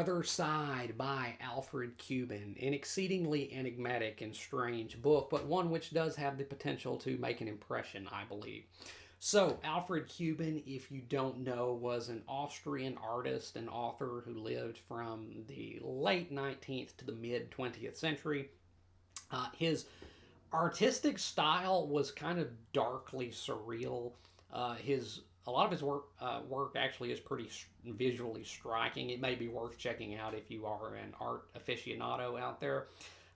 Other Side by Alfred Kubin. An exceedingly enigmatic and strange book, but one which does have the potential to make an impression, I believe. So, Alfred Kubin, if you don't know, was an Austrian artist and author who lived from the late 19th to the mid 20th century. His artistic style was kind of darkly surreal. His A lot of his work actually is pretty visually striking. It may be worth checking out if you are an art aficionado out there.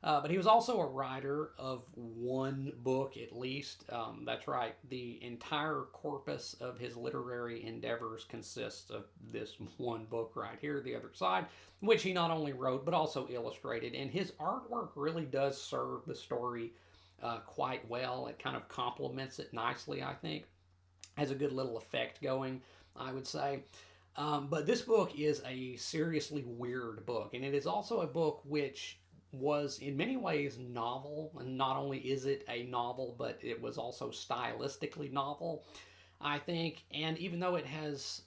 But he was also a writer of one book at least. That's right. The entire corpus of his literary endeavors consists of this one book right here, The Other Side, which he not only wrote but also illustrated. And his artwork really does serve the story quite well. It kind of complements it nicely, I think. Has a good little effect going, I would say. But this book is a seriously weird book, and it is also a book which was in many ways novel. And not only is it a novel, but it was also stylistically novel, I think. And even though it has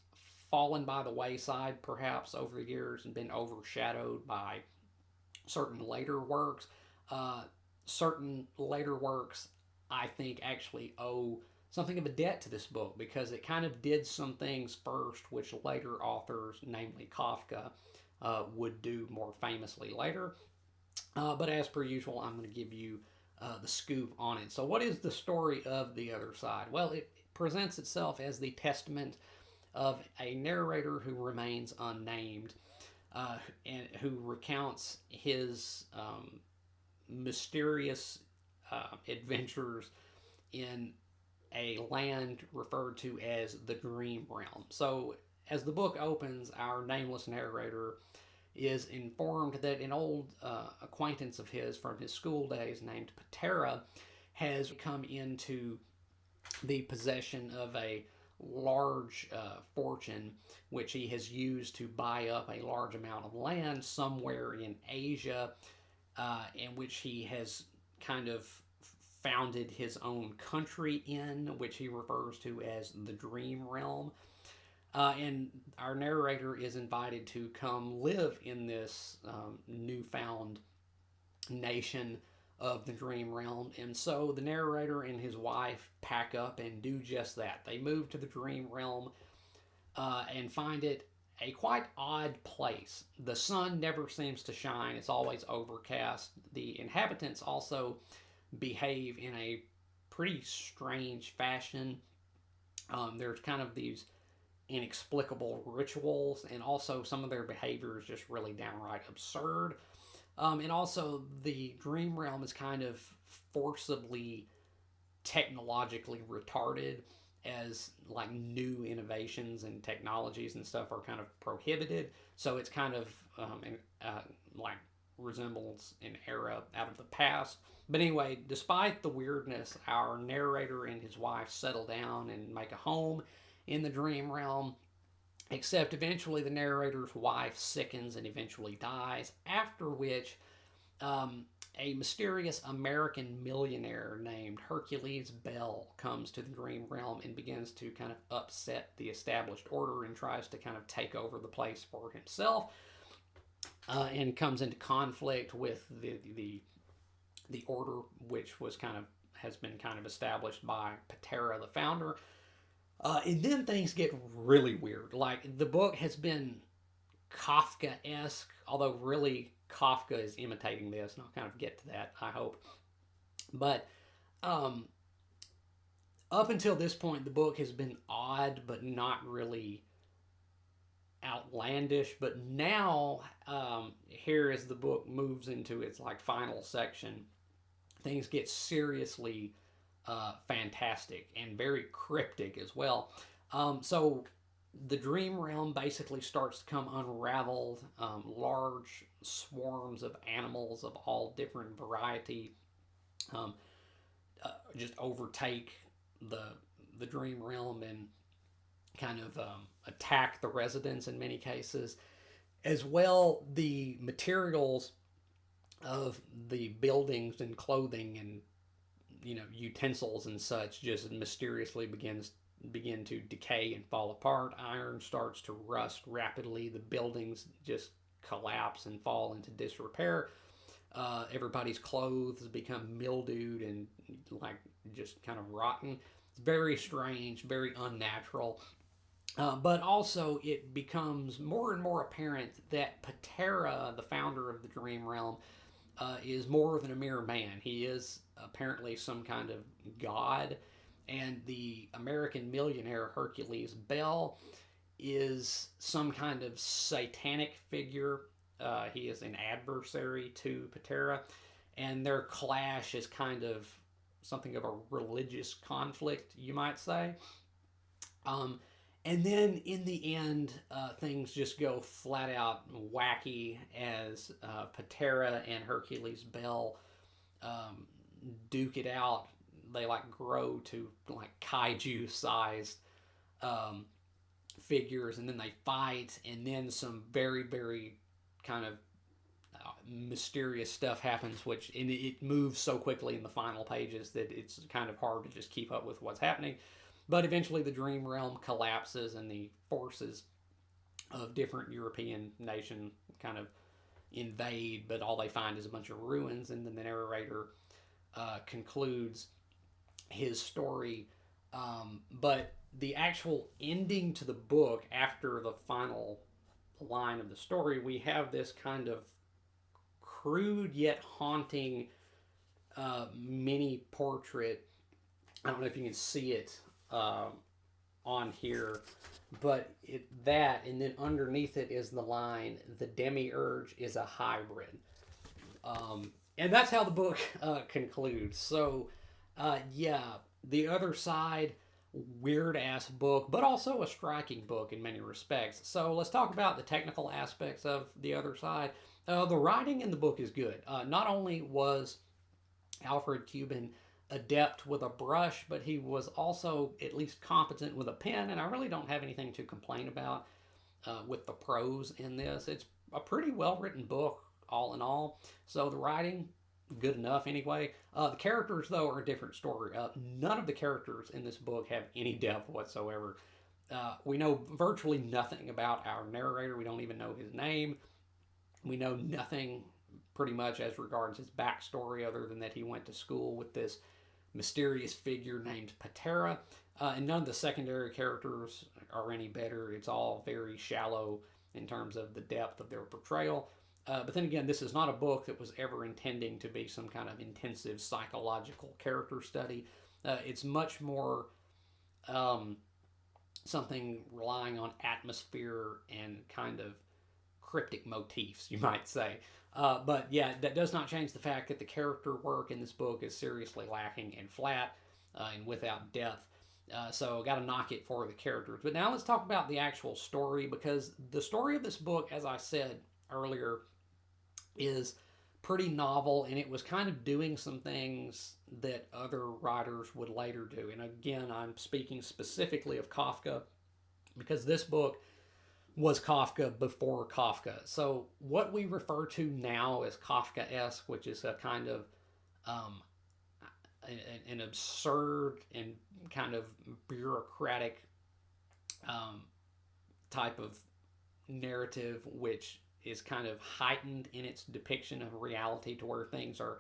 fallen by the wayside perhaps over the years and been overshadowed by certain later works, uh, certain later works I think actually owe something of a debt to this book because it kind of did some things first which later authors, namely Kafka, would do more famously later. But as per usual, I'm going to give you the scoop on it. So, what is the story of The Other Side? Well, it presents itself as the testament of a narrator who remains unnamed and who recounts his mysterious adventures in a land referred to as the Dream Realm. So, as the book opens, our nameless narrator is informed that an old acquaintance of his from his school days named Patera has come into the possession of a large fortune which he has used to buy up a large amount of land somewhere in Asia, in which he has kind of founded his own country in, which he refers to as the Dream Realm. And our narrator is invited to come live in this newfound nation of the Dream Realm. And so the narrator and his wife pack up and do just that. They move to the Dream Realm and find it a quite odd place. The sun never seems to shine, it's always overcast. The inhabitants also behave in a pretty strange fashion. There's kind of these inexplicable rituals, and also some of their behavior is just really downright absurd. And also, the dream realm is kind of forcibly technologically retarded, as like new innovations and technologies and stuff are kind of prohibited. So it's kind of like resembles an era out of the past. But anyway, despite the weirdness, our narrator and his wife settle down and make a home in the dream realm, except eventually the narrator's wife sickens and eventually dies, after which a mysterious American millionaire named Hercules Bell comes to the dream realm and begins to kind of upset the established order and tries to kind of take over the place for himself, and comes into conflict with the order, which was kind of has been kind of established by Patera, the founder. And then things get really weird. Like, the book has been Kafka-esque, although really Kafka is imitating this, and I'll kind of get to that, I hope. But up until this point, the book has been odd, but not really outlandish. But now, here as the book moves into its like final section, things get seriously fantastic and very cryptic as well. So the dream realm basically starts to come unraveled. Large swarms of animals of all different variety um, just overtake the dream realm and kind of attack the residents in many cases. As well, the materials of the buildings and clothing and utensils and such just mysteriously begin to decay and fall apart. Iron starts to rust rapidly. The buildings just collapse and fall into disrepair. Everybody's clothes become mildewed and like just kind of rotten. It's very strange, very unnatural. But also, it becomes more and more apparent that Patera, the founder of the Dream Realm, is more than a mere man. He is apparently some kind of god, and the American millionaire Hercules Bell is some kind of satanic figure. He is an adversary to Patera, and their clash is kind of something of a religious conflict, you might say. Um, and then in the end, things just go flat out wacky as Patera and Hercules Bell um, duke it out. They like grow to like kaiju sized um, figures, and then they fight, and then some very, very kind of mysterious stuff happens, which and it moves so quickly in the final pages that it's kind of hard to just keep up with what's happening. But eventually, the dream realm collapses, and the forces of different European nations kind of invade, but all they find is a bunch of ruins. And then the narrator concludes his story. But the actual ending to the book, after the final line of the story, we have this kind of crude yet haunting mini portrait. I don't know if you can see it on here, but that, and then underneath it is the line, "The Demiurge is a hybrid." And that's how the book concludes. So, yeah, the other side, weird ass book, but also a striking book in many respects. So let's talk about the technical aspects of the other side. The writing in the book is good. Not only was Alfred Kubin adept with a brush, but he was also at least competent with a pen, and I really don't have anything to complain about with the prose in this. It's a pretty well written book, all in all. So the writing, good enough anyway. The characters, though, are a different story. None of the characters in this book have any depth whatsoever. We know virtually nothing about our narrator. We don't even know his name. We know nothing pretty much as regards his backstory, other than that he went to school with this mysterious figure named Patera. And none of the secondary characters are any better. It's all very shallow in terms of the depth of their portrayal. But then again, this is not a book that was ever intending to be some kind of intensive psychological character study. It's much more something relying on atmosphere and kind of cryptic motifs, you might say. But yeah, that does not change the fact that the character work in this book is seriously lacking and flat and without depth. So got to knock it for the characters. But now let's talk about the actual story, because the story of this book, as I said earlier, is pretty novel, and it was kind of doing some things that other writers would later do. And again, I'm speaking specifically of Kafka, because this book was Kafka before Kafka. So what we refer to now as Kafka-esque, which is a kind of um, an absurd and kind of bureaucratic type of narrative, which is kind of heightened in its depiction of reality, to where things are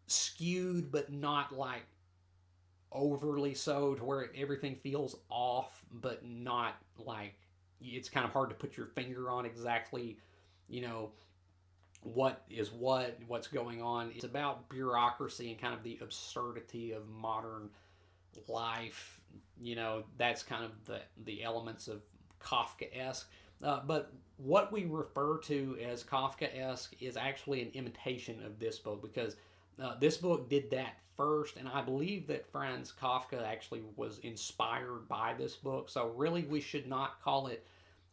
skewed but not like overly so, to where everything feels off but not like, it's kind of hard to put your finger on exactly, you know, what is what's going on. It's about bureaucracy and kind of the absurdity of modern life. You know, that's kind of the elements of Kafka-esque. But what we refer to as Kafka-esque is actually an imitation of this book, because this book did that first, and I believe that Franz Kafka actually was inspired by this book. So really, we should not call it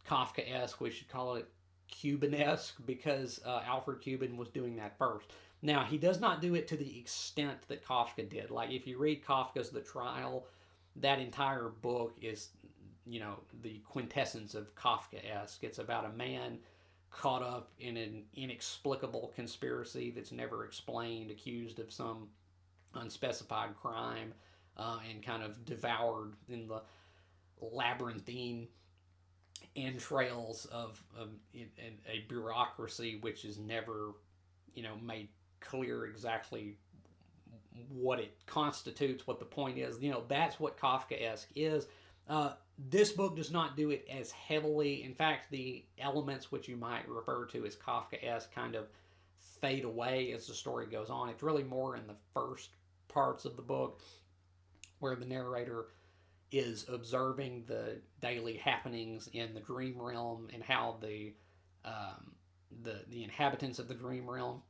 Kafka-esque. We should call it Kubin-esque, because Alfred Kubin was doing that first. Now, he does not do it to the extent that Kafka did. Like, if you read Kafka's The Trial, that entire book is, you know, the quintessence of Kafka-esque. It's about a man caught up in an inexplicable conspiracy that's never explained, accused of some unspecified crime, and kind of devoured in the labyrinthine entrails of a bureaucracy which is never, made clear exactly what it constitutes, what the point is. That's what Kafkaesque is. This book does not do it as heavily. In fact, the elements which you might refer to as Kafkaesque kind of fade away as the story goes on. It's really more in the first parts of the book where the narrator is observing the daily happenings in the dream realm and how the inhabitants of the dream realm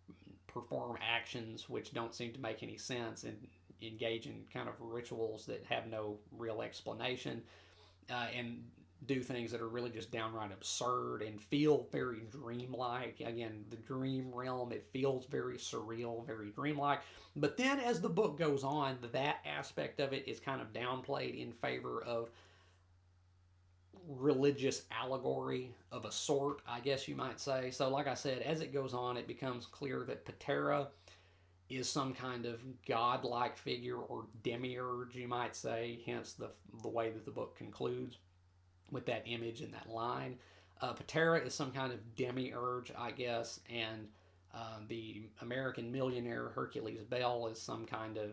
perform actions which don't seem to make any sense and engage in kind of rituals that have no real explanation, and do things that are really just downright absurd and feel very dreamlike. Again, the dream realm, it feels very surreal, very dreamlike. But then as the book goes on, that aspect of it is kind of downplayed in favor of religious allegory of a sort, I guess you might say. So, like I said, as it goes on, it becomes clear that Patera is some kind of godlike figure or demiurge, you might say, hence the way that the book concludes with that image and that line. Patera is some kind of demiurge, I guess, and the American millionaire Hercules Bell is some kind of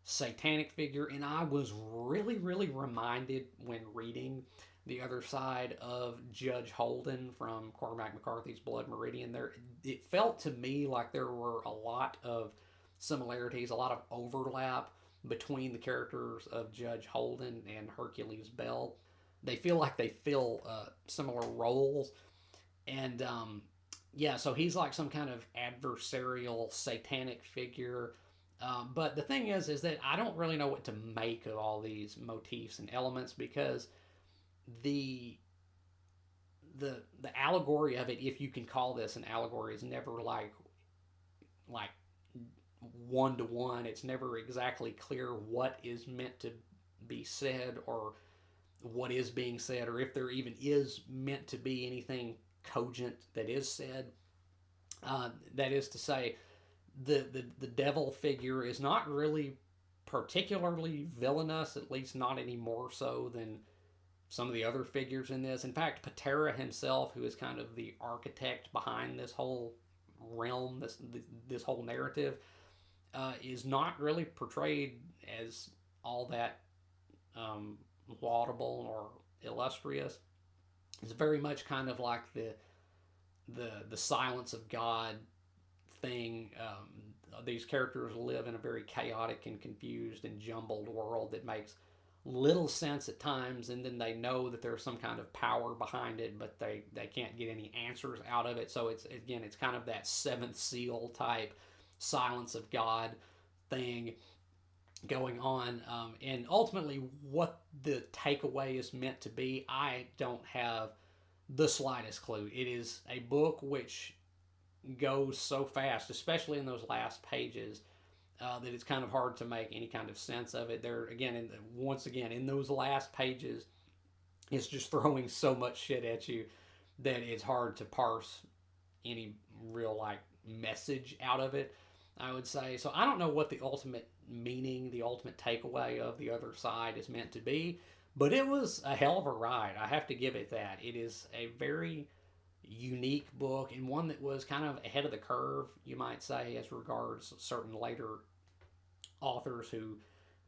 satanic figure. And I was really, really reminded when reading The Other Side of Judge Holden from Cormac McCarthy's Blood Meridian. It felt to me like there were a lot of similarities, a lot of overlap between the characters of Judge Holden and Hercules Bell. They feel like they fill similar roles, and yeah, so he's like some kind of adversarial satanic figure. But the thing is that I don't really know what to make of all these motifs and elements, because the the allegory of it, if you can call this an allegory, is never like one to one. It's never exactly clear what is meant to be said or what is being said, or if there even is meant to be anything cogent that is said. That is to say, the devil figure is not really particularly villainous, at least not any more so than some of the other figures in this. In fact, Patera himself, who is kind of the architect behind this whole realm, this whole narrative, is not really portrayed as all that laudable or illustrious. It's very much kind of like the silence of God thing. These characters live in a very chaotic and confused and jumbled world that makes little sense at times, and then they know that there's some kind of power behind it, but they can't get any answers out of it. So it's kind of that seventh seal type silence of God thing going on. And ultimately, what the takeaway is meant to be, I don't have the slightest clue. It is a book which goes so fast, especially in those last pages, that it's kind of hard to make any kind of sense of it. There again, once again, in those last pages, it's just throwing so much shit at you that it's hard to parse any real message out of it, I would say. So I don't know what the ultimate meaning, the ultimate takeaway of The Other Side is meant to be, but it was a hell of a ride. I have to give it that. It is a very unique book, and one that was kind of ahead of the curve, you might say, as regards certain later authors who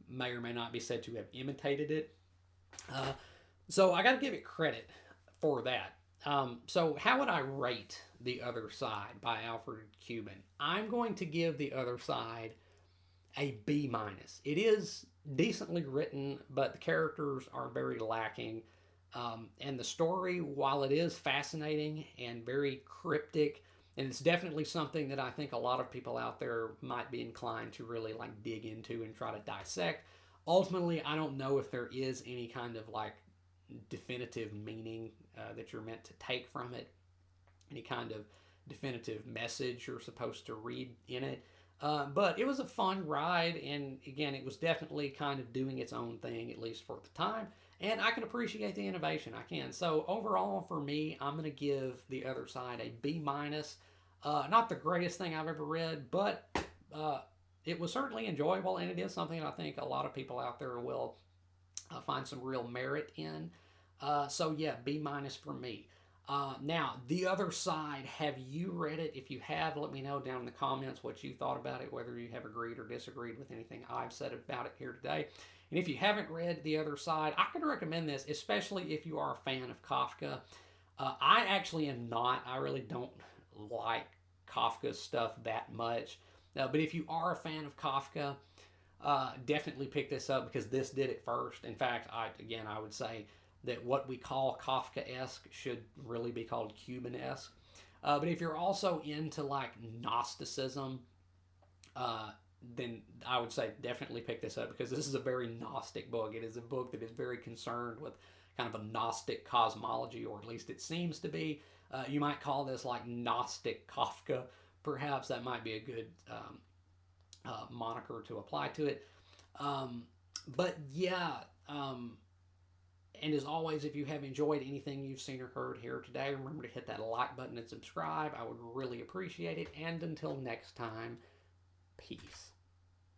may or may not be said to have imitated it. So I got to give it credit for that. So how would I rate The Other Side by Alfred Kubin? I'm going to give The Other Side a B minus. It is decently written, but the characters are very lacking. And the story, while it is fascinating and very cryptic, and it's definitely something that I think a lot of people out there might be inclined to really dig into and try to dissect. Ultimately, I don't know if there is any kind of definitive meaning that you're meant to take from it, any kind of definitive message you're supposed to read in it. But it was a fun ride, and again, it was definitely kind of doing its own thing, at least for the time. And I can appreciate the innovation. I can. So overall, for me, I'm going to give The Other Side a B minus. Not the greatest thing I've ever read, but it was certainly enjoyable, and it is something I think a lot of people out there will find some real merit in. So yeah, B minus for me. Now, The Other Side, have you read it? If you have, let me know down in the comments what you thought about it, whether you have agreed or disagreed with anything I've said about it here today. And if you haven't read The Other Side, I can recommend this, especially if you are a fan of Kafka. I actually am not. I really don't like Kafka's stuff that much. But if you are a fan of Kafka, definitely pick this up because this did it first. In fact, I would say that what we call Kafka-esque should really be called Cuban-esque. But if you're also into like Gnosticism, uh, then I would say definitely pick this up because this is a very Gnostic book. It is a book that is very concerned with kind of a Gnostic cosmology, or at least it seems to be. You might call this like Gnostic Kafka. Perhaps that might be a good moniker to apply to it. Um, but yeah, and as always, if you have enjoyed anything you've seen or heard here today, remember to hit that like button and subscribe. I would really appreciate it. And until next time, peace.